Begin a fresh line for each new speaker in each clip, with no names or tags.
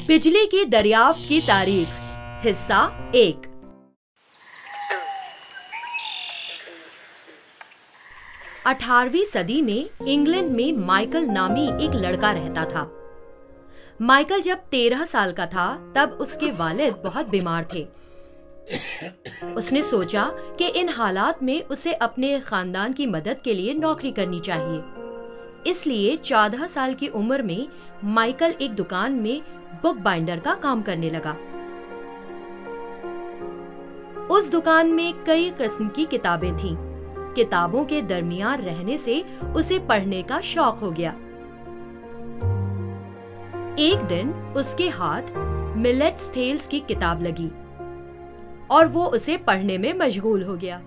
बिजली की दरियाफ्त की तारीख, हिस्सा 1। अठारहवीं सदी में इंग्लैंड में माइकल नामी एक लड़का रहता था। माइकल जब 13 साल का था तब उसके वालिद बहुत बीमार थे। उसने सोचा कि इन हालात में उसे अपने खानदान की मदद के लिए नौकरी करनी चाहिए। इसलिए 14 साल की उम्र में माइकल एक दुकान में बुक बाइंडर का काम करने लगा। उस दुकान में कई किस्म की किताबें थीं। किताबों के दरमियान रहने से उसे पढ़ने का शौक हो गया। एक दिन उसके हाथ मिलेट्स थेल्स की किताब लगी और वो उसे पढ़ने में मशगूल हो गया।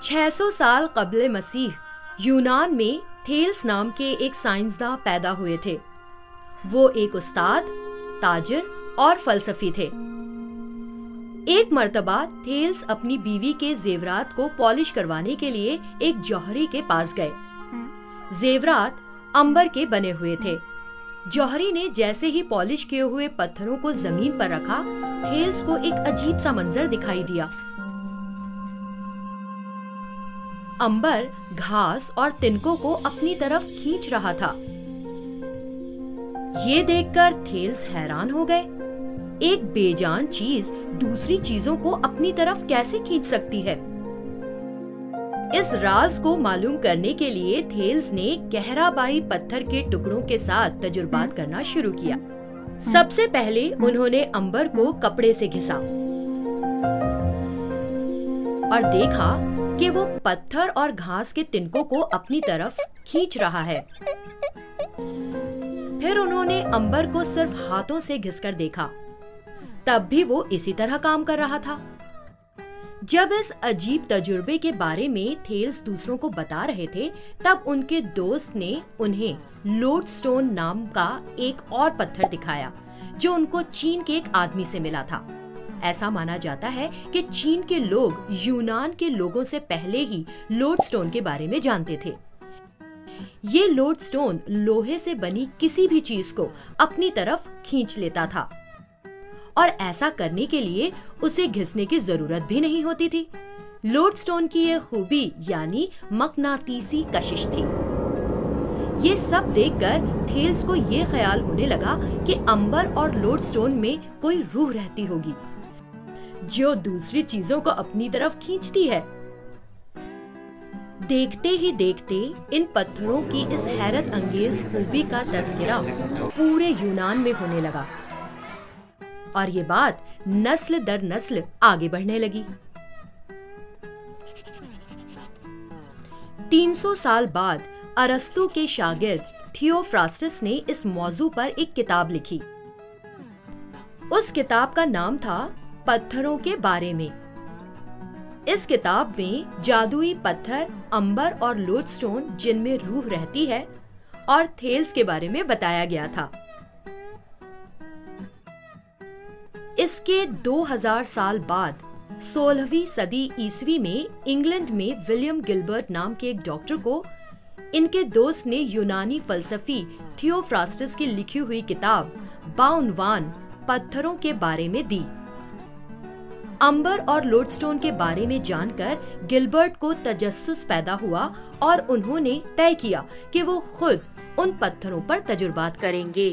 600 साल कब्ल मसीह यूनान में थेल्स नाम के एक साइंसदान पैदा हुए थे। वो एक उस्ताद, ताजिर और फलसफी थे। एक मर्तबा थेल्स अपनी बीवी के जेवरात को पॉलिश करवाने के लिए एक जौहरी के पास गए। जेवरात अंबर के बने हुए थे। जौहरी ने जैसे ही पॉलिश किए हुए पत्थरों को जमीन पर रखा, थेल्स को एक अजीब सा मंजर दिखाई दिया। अंबर घास और तिनकों को अपनी तरफ खींच रहा था। ये देखकर थेल्स हैरान हो गए। एक बेजान चीज दूसरी चीजों को अपनी तरफ कैसे खींच सकती है? इस राज को मालूम करने के लिए थेल्स ने गहराबाई पत्थर के टुकड़ों के साथ तजुर्बात करना शुरू किया। सबसे पहले उन्होंने अंबर को कपड़े से घिसा और देखा कि वो पत्थर और घास के तिनकों को अपनी तरफ खींच रहा है। फिर उन्होंने अंबर को सिर्फ हाथों से घिसकर देखा, तब भी वो इसी तरह काम कर रहा था। जब इस अजीब तजुर्बे के बारे में थेल्स दूसरों को बता रहे थे, तब उनके दोस्त ने उन्हें लोडस्टोन नाम का एक और पत्थर दिखाया, जो उनको चीन के एक आदमी से मिला था। ऐसा माना जाता है कि चीन के लोग यूनान के लोगों से पहले ही लोडस्टोन के बारे में जानते थे। ये लोडस्टोन लोहे से बनी किसी भी चीज को अपनी तरफ खींच लेता था और ऐसा करने के लिए उसे घिसने की जरूरत भी नहीं होती थी। लोडस्टोन की ये खूबी यानी मकनातीसी कशिश थी। ये सब देखकर थेल्स को ये ख्याल होने लगा कि अंबर और लोडस्टोन में कोई रूह रहती होगी जो दूसरी चीजों को अपनी तरफ खींचती है। देखते ही देखते इन पत्थरों की इस हैरत अंगेज खूबी का तज़किरा पूरे यूनान में होने लगा और ये बात नस्ल दर नस्ल आगे बढ़ने लगी। 300 साल बाद अरस्तु के शागिर्द थियोफ्रास्टस ने इस मौजू पर एक किताब लिखी। उस किताब का नाम था पत्थरों के बारे में। इस किताब में जादुई पत्थर, अंबर और लोडस्टोन जिनमें रूह रहती है और थेल्स के बारे में बताया गया था। इसके 2000 साल बाद 16वीं सदी ईस्वी में इंग्लैंड में विलियम गिलबर्ट नाम के एक डॉक्टर को इनके दोस्त ने यूनानी फलसफी थियोफ्रास्टस की लिखी हुई किताब बाउनवान पत्थरों के बारे में दी। अंबर और लोडस्टोन के बारे में जानकर गिलबर्ट को तजस्सुस पैदा हुआ और उन्होंने तय किया कि वो खुद उन पत्थरों पर तजुर्बात करेंगे।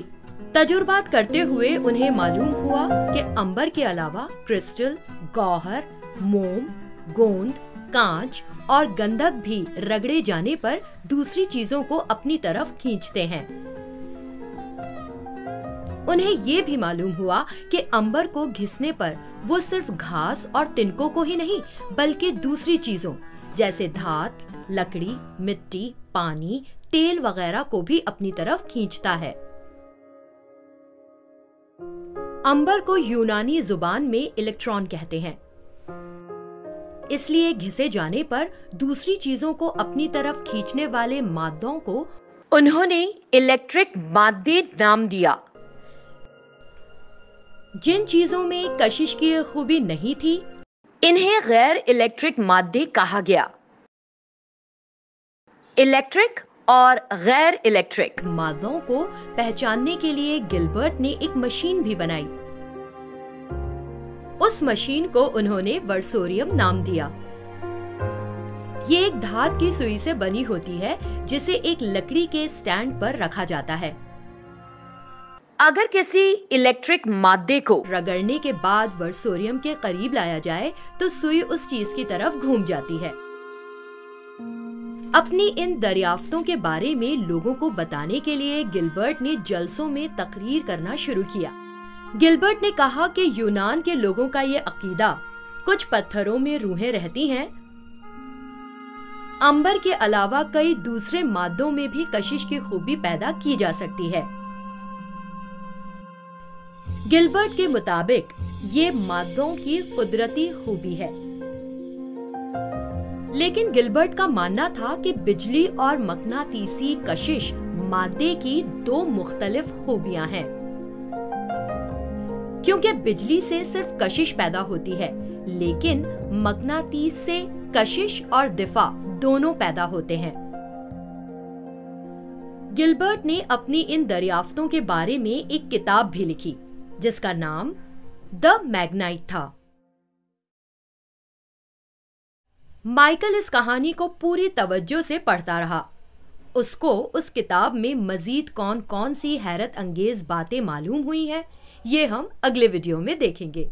तजुर्बात करते हुए उन्हें मालूम हुआ कि अंबर के अलावा क्रिस्टल, गौहर, मोम, गोंद, कांच और गंधक भी रगड़े जाने पर दूसरी चीजों को अपनी तरफ खींचते हैं। उन्हें ये भी मालूम हुआ कि अंबर को घिसने पर वो सिर्फ घास और तिनकों को ही नहीं बल्कि दूसरी चीजों जैसे धात, लकड़ी, मिट्टी, पानी, तेल वगैरह को भी अपनी तरफ खींचता है। अंबर को यूनानी जुबान में इलेक्ट्रॉन कहते हैं। इसलिए घिसे जाने पर दूसरी चीजों को अपनी तरफ खींचने वाले मादों को उन्होंने इलेक्ट्रिक मादे नाम दिया। जिन चीजों में कशिश की खूबी नहीं थी, इन्हें गैर इलेक्ट्रिक मादे कहा गया। इलेक्ट्रिक और गैर इलेक्ट्रिक मादों को पहचानने के लिए गिलबर्ट ने एक मशीन भी बनाई। उस मशीन को उन्होंने वर्सोरियम नाम दिया। ये एक धात की सुई से बनी होती है जिसे एक लकड़ी के स्टैंड पर रखा जाता है। अगर किसी इलेक्ट्रिक मादे को रगड़ने के बाद वर्सोरियम के करीब लाया जाए तो सुई उस चीज की तरफ घूम जाती है। अपनी इन दरियाफ्तों के बारे में लोगों को बताने के लिए गिलबर्ट ने जलसों में तकरीर करना शुरू किया। गिलबर्ट ने कहा कि यूनान के लोगों का ये अकीदा, कुछ पत्थरों में रूहें रहती हैं, अंबर के अलावा कई दूसरे मादों में भी कशिश की खूबी पैदा की जा सकती है। गिलबर्ट के मुताबिक ये मादों की कुदरती खूबी है, लेकिन गिलबर्ट का मानना था कि बिजली और मकनातीसी कशिश मादे की दो मुख्तलिफ खूबियां हैं। क्योंकि बिजली से सिर्फ कशिश पैदा होती है, लेकिन मकनातीस से कशिश और दिफा दोनों पैदा होते हैं। गिलबर्ट ने अपनी इन दरियाफ्तों के बारे में एक किताब भी लिखी जिसका नाम द मैग्नाइट था। माइकल इस कहानी को पूरी तवज्जो से पढ़ता रहा। उसको उस किताब में मजीद कौन कौन सी हैरत अंगेज बातें मालूम हुई हैं, ये हम अगले वीडियो में देखेंगे।